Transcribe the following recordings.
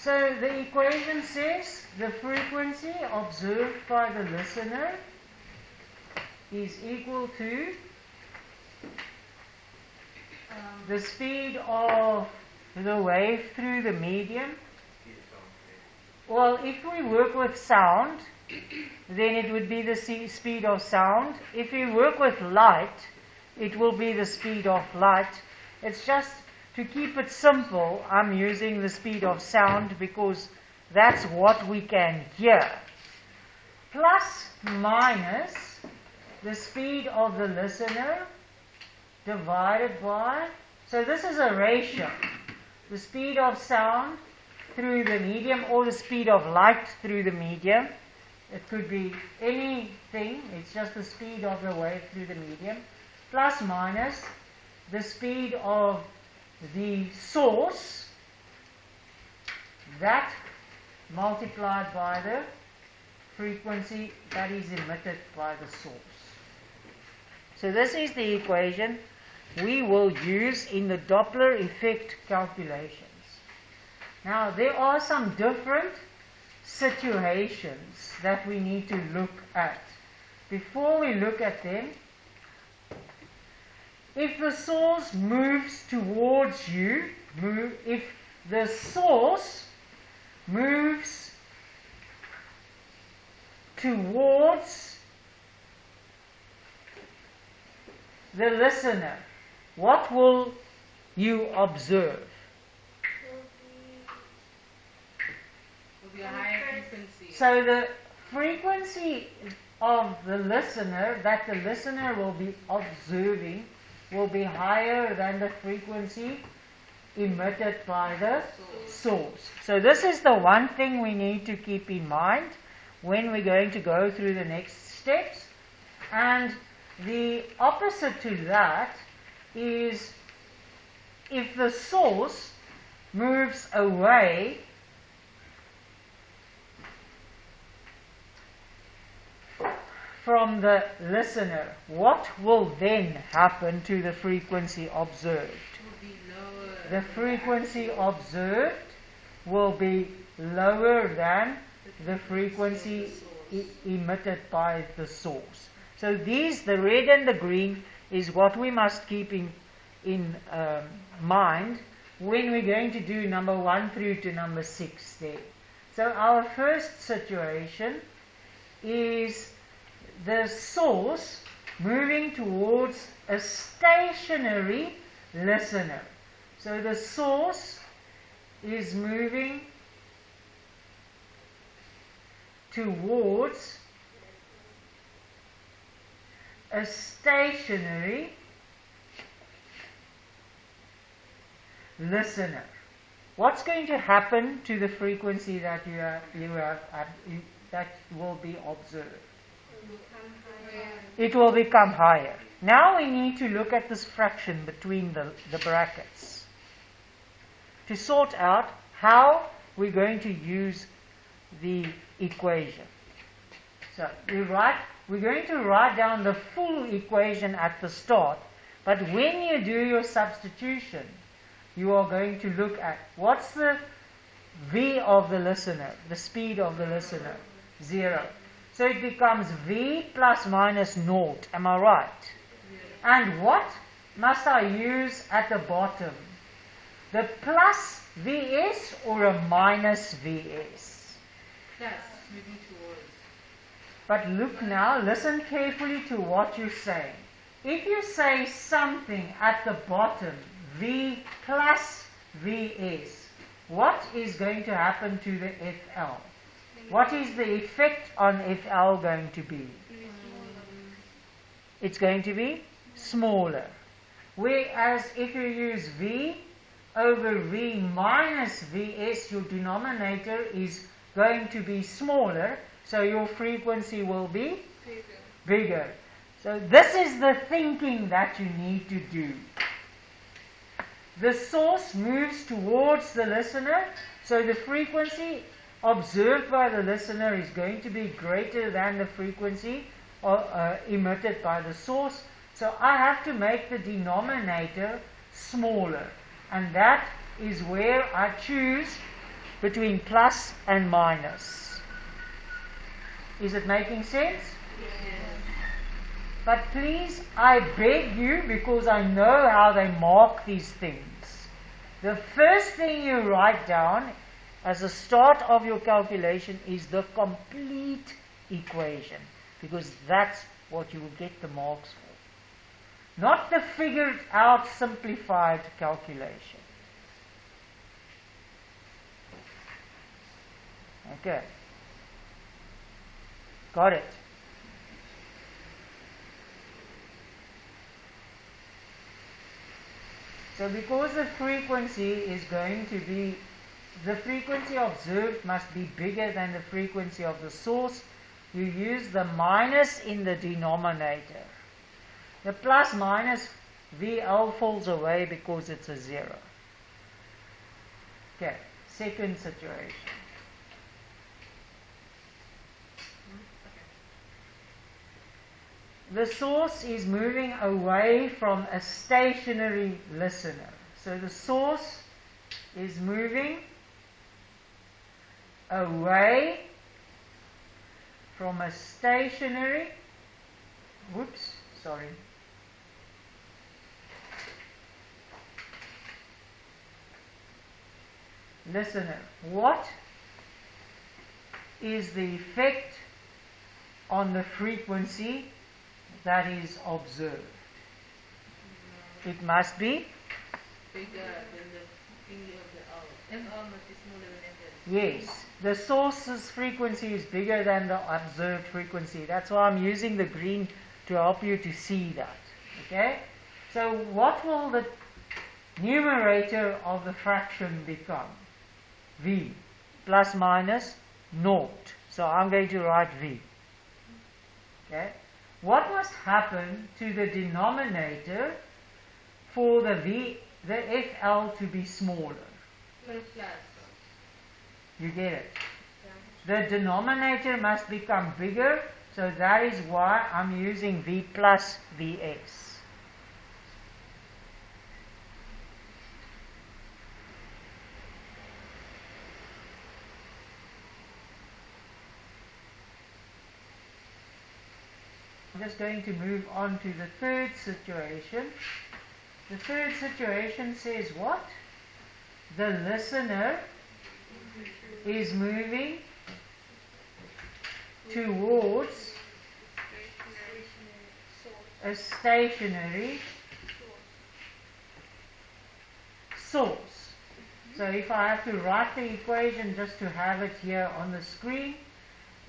So the equation says the frequency observed by the listener is equal to the speed of the wave through the medium. Well, if we work with sound, then it would be the speed of sound. If we work with light, it will be the speed of light. It's just to keep it simple, I'm using the speed of sound because that's what we can hear. Plus minus the speed of the listener divided by, so this is a ratio, the speed of sound through the medium or the speed of light through the medium. It could be anything, it's just the speed of the wave through the medium, plus minus the speed of the source, that multiplied by the frequency that is emitted by the source. So this is the equation we will use in the Doppler effect calculations. Now there are some different situations that we need to look at. Before we look at them, if the source moves towards you, if the source moves towards the listener, what will you observe? Will be a higher frequency. So the frequency of the listener, that the listener will be observing, will be higher than the frequency emitted by the source. So this is the one thing we need to keep in mind when we're going to go through the next steps. And the opposite to that is if the source moves away from the listener, what will then happen to the frequency observed? It will be lower. The frequency observed will be lower than the frequency emitted by the source. So these, the red and the green, is what we must keep in mind when we're going to do number 1 through to number 6 there. So our first situation is the source moving towards a stationary listener. So the source is moving towards a stationary listener. What's going to happen to the frequency that that will be observed? It will become higher. Now we need to look at this fraction between the brackets to sort out how we're going to use the equation. So we're going to write down the full equation at the start, but when you do your substitution, you are going to look at what's the V of the listener, the speed of the listener, 0. So it becomes V plus minus naught. Am I right? Yes. And what must I use at the bottom? The plus Vs or a minus Vs? Plus, moving towards. But look now, listen carefully to what you're saying. If you say something at the bottom, V plus Vs, what is going to happen to the FL? What is the effect on FL going to be? It's going to be smaller. Whereas if you use V over V minus Vs, your denominator is going to be smaller, so your frequency will be bigger. So this is the thinking that you need to do. The source moves towards the listener, so the frequency observed by the listener is going to be greater than the frequency emitted by the source. So I have to make the denominator smaller, and that is where I choose between plus and minus. Is it making sense? Yes. But please, I beg you, because I know how they mark these things. The first thing you write down as a start of your calculation is the complete equation, because that's what you will get the marks for. Not the figured out simplified calculation. Okay. Got it. So because the frequency is going to be, the frequency observed must be bigger than the frequency of the source, you use the minus in the denominator. The plus minus VL falls away because it's a 0. Okay, second situation. The source is moving away from a stationary listener. So the source is moving away from a stationary, listener. What is the effect on the frequency that is observed? It must be Bigger than the thingy of the owl. FL must be smaller than FL. yes. The source's frequency is bigger than the observed frequency. That's why I'm using the green to help you to see that. Okay? So what will the numerator of the fraction become? V plus minus naught. So I'm going to write V. Okay? What must happen to the denominator for the FL to be smaller? Plus. You get it? The denominator must become bigger, so that is why I'm using V plus Vs. I'm just going to move on to the third situation. The third situation says what? The listener is moving towards a stationary source. So if I have to write the equation just to have it here on the screen,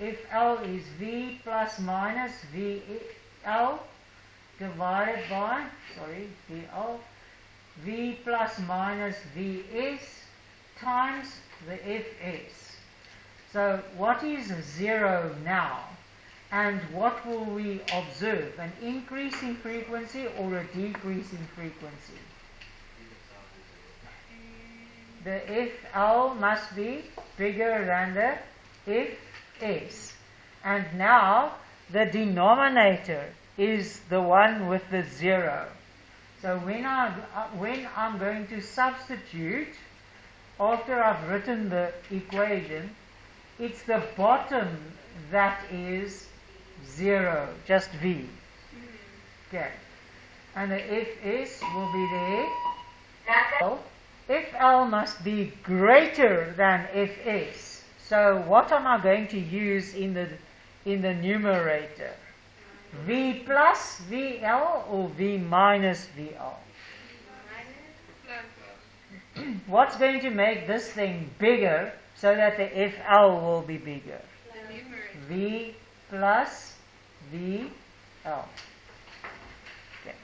if L is V plus minus VL divided by, VL, V plus minus Vs times the Fs. So what is 0 now? And what will we observe? An increasing frequency or a decreasing frequency? The FL must be bigger than the Fs. And now the denominator is the one with the 0. So when I'm going to substitute, after I've written the equation, it's the bottom that is 0, just V. Okay. And the Fs will be there. FL must be greater than Fs. So what am I going to use in the numerator? V plus VL or V minus VL? What's going to make this thing bigger so that the FL will be bigger? V plus VL. Okay.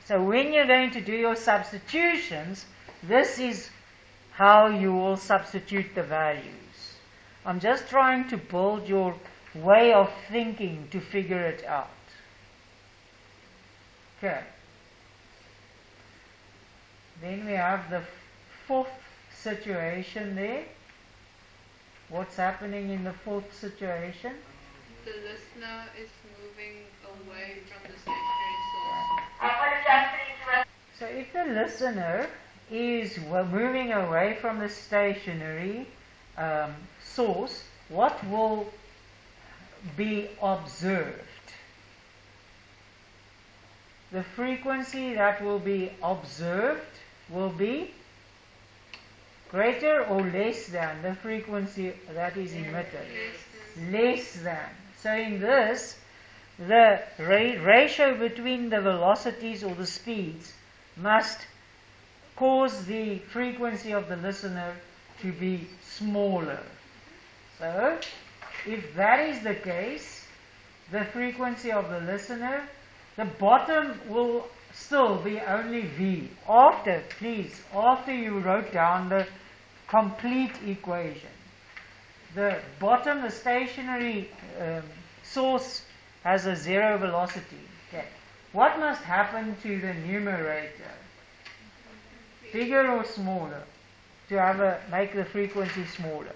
So when you're going to do your substitutions, this is how you will substitute the values. I'm just trying to build your way of thinking to figure it out. Okay. Then we have the fourth situation there. What's happening in the fourth situation? The listener is moving away from the stationary source. So if the listener is moving away from the stationary, source, what will be observed? The frequency that will be observed will be greater or less than the frequency that is emitted? Less than. So in this, the ratio between the velocities or the speeds must cause the frequency of the listener to be smaller. So, if that is the case, the frequency of the listener, the bottom will still be only V. After you wrote down the complete equation, the bottom, the stationary source has a zero velocity. Okay. What must happen to the numerator? Bigger or smaller? To make the frequency smaller?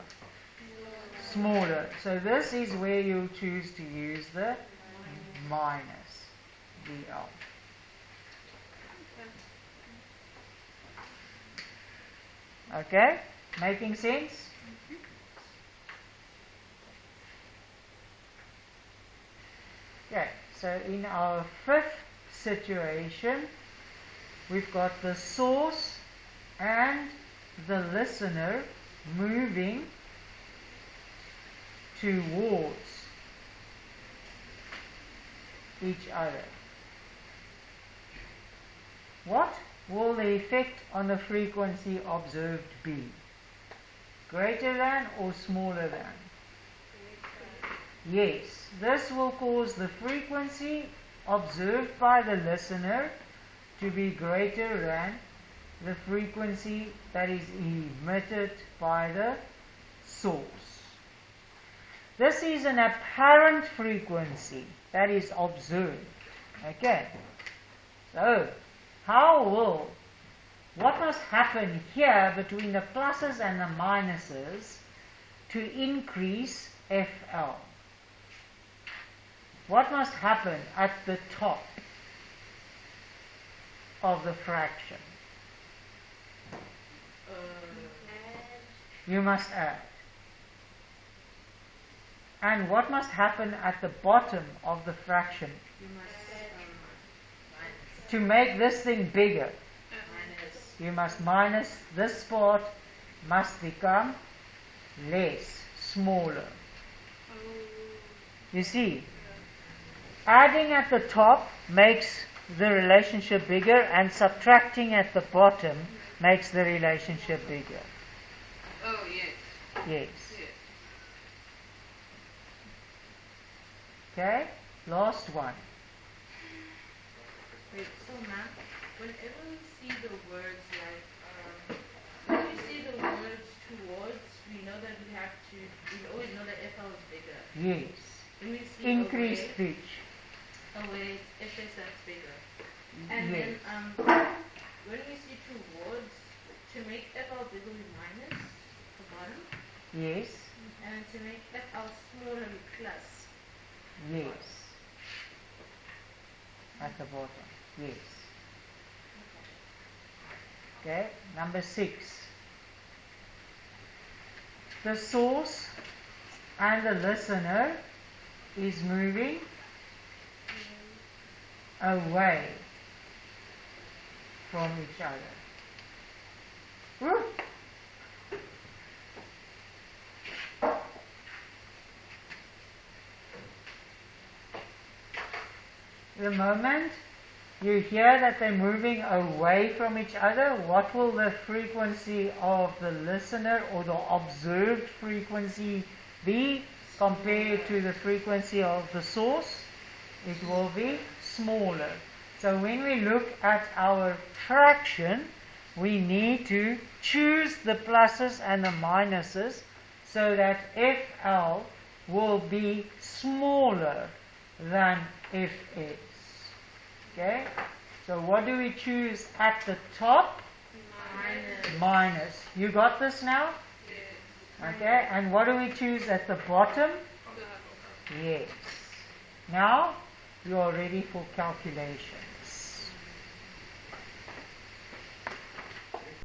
Smaller. So this is where you choose to use the minus VL. Okay? Making sense? Okay, so in our fifth situation, we've got the source and the listener moving towards each other. What will the effect on the frequency observed be? Greater than or smaller than? Yes, this will cause the frequency observed by the listener to be greater than the frequency that is emitted by the source. This is an apparent frequency that is observed. Okay, so what must happen here between the pluses and the minuses to increase FL? What must happen at the top of the fraction? You must add. And what must happen at the bottom of the fraction? You must minus. To make this thing bigger, Minus. you must minus this part, must become less, smaller. You see, adding at the top makes the relationship bigger, and subtracting at the bottom makes the relationship bigger. Oh, yes. Yes. Yes. Okay, last one. Wait, so ma'am, whenever we see the words like, when we see the words towards, we know that we always know that FL is bigger. Yes. When we see Increased away, pitch. away, FS that's bigger. And Yes. then when we see towards, to make FL bigger we minus the bottom, Yes. and to make FL smaller we plus. Yes. At the bottom. Yes. Okay. Number 6. The source and the listener is moving away from each other. Woo. The moment you hear that they're moving away from each other, what will the frequency of the listener or the observed frequency be compared to the frequency of the source? It will be smaller. So when we look at our fraction, we need to choose the pluses and the minuses so that FL will be smaller than FS. Okay? So what do we choose at the top? Minus. You got this now? Yes. Okay? And what do we choose at the bottom? Yes. Now you are ready for calculation.